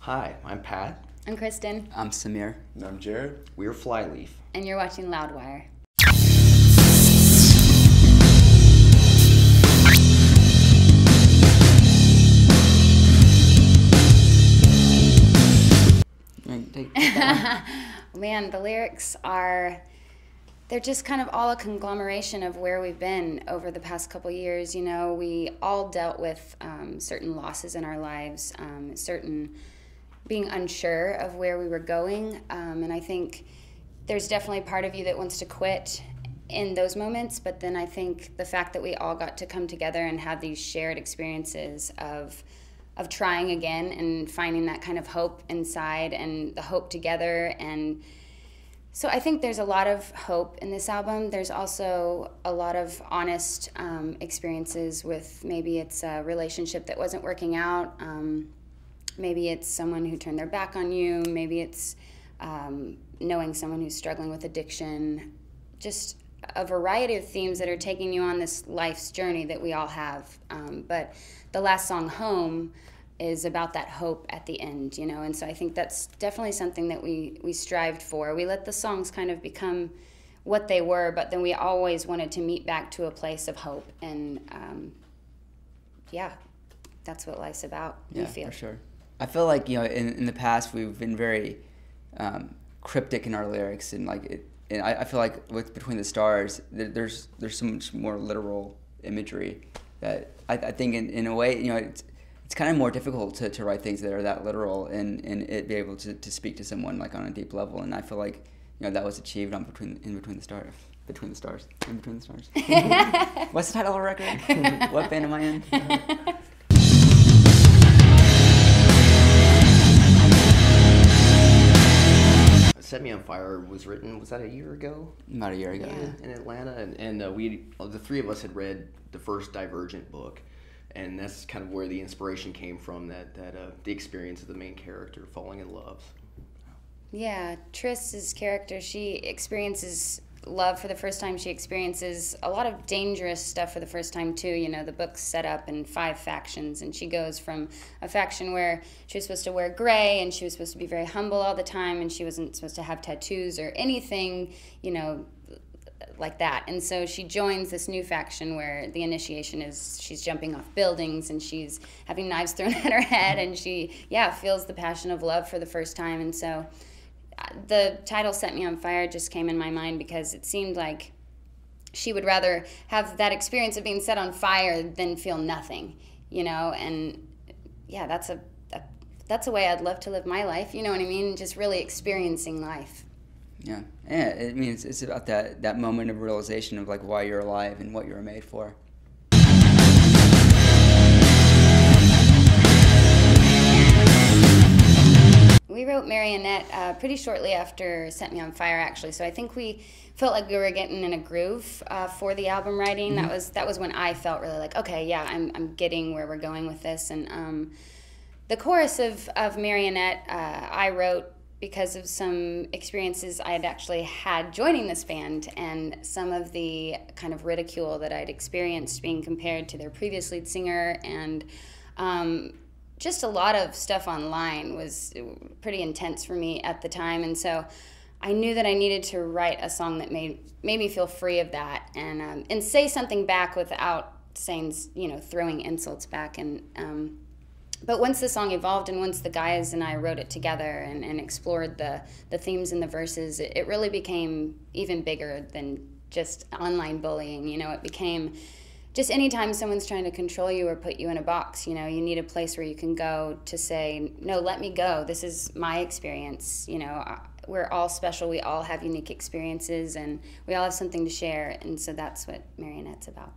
Hi, I'm Pat. I'm Kristen. I'm Samir. And I'm Jared. We're Flyleaf. And you're watching Loudwire. Man, the lyrics they're just kind of all a conglomeration of where we've been over the past couple years. You know, we all dealt with certain losses in our lives, certain being unsure of where we were going. And I think there's definitely part of you that wants to quit in those moments. But then I think the fact that we all got to come together and have these shared experiences of trying again and finding that kind of hope inside and the hope together. And so I think there's a lot of hope in this album. There's also a lot of honest experiences with maybe it's a relationship that wasn't working out. Maybe it's someone who turned their back on you. Maybe it's knowing someone who's struggling with addiction. Just a variety of themes that are taking you on this life's journey that we all have. But the last song, Home, is about that hope at the end, you know, and so I think that's definitely something that we strived for. We let the songs kind of become what they were, but then we always wanted to meet back to a place of hope, and that's what life's about. Yeah, for sure. I feel like, you know, in the past we've been very cryptic in our lyrics, and and I feel like with Between the Stars, there's so much more literal imagery that I think in a way, you know, it's kind of more difficult to write things that are that literal and it be able to speak to someone like on a deep level. And I feel like, you know, that was achieved on Between the Stars. What's the title of the record? What band am I in? Set Me on Fire was written, was that a year ago? About a year ago. Yeah, in Atlanta. And the three of us had read the first Divergent book. And that's kind of where the inspiration came from, that the experience of the main character falling in love. Yeah, Triss's character, she experiences love for the first time. She experiences a lot of dangerous stuff for the first time, too. You know, the book's set up in 5 factions, and she goes from a faction where she was supposed to wear gray, and she was supposed to be very humble all the time, and she wasn't supposed to have tattoos or anything, you know, like that. And so she joins this new faction where the initiation is she's jumping off buildings and she's having knives thrown at her head, and she feels the passion of love for the first time. And so the title Set Me on Fire just came in my mind because it seemed like she would rather have that experience of being set on fire than feel nothing, you know. And yeah, that's a way I'd love to live my life, you know what I mean, just really experiencing life. Yeah, I mean, it's about that moment of realization of like why you're alive and what you were made for. We wrote Marionette pretty shortly after Set Me on Fire, actually. So I think we felt like we were getting in a groove for the album writing. Mm-hmm. That was when I felt really like, okay, yeah, I'm getting where we're going with this. And the chorus of Marionette I wrote because of some experiences I had actually had joining this band and some of the kind of ridicule that I'd experienced being compared to their previous lead singer, and just a lot of stuff online was pretty intense for me at the time. And so I knew that I needed to write a song that made me feel free of that and say something back without saying, you know, throwing insults back. And but once the song evolved and once the guys and I wrote it together and explored the themes in the verses, it really became even bigger than just online bullying. You know, it became just anytime someone's trying to control you or put you in a box, you know, you need a place where you can go to say, no, let me go. This is my experience. You know, we're all special. We all have unique experiences and we all have something to share. And so that's what Marionette's about.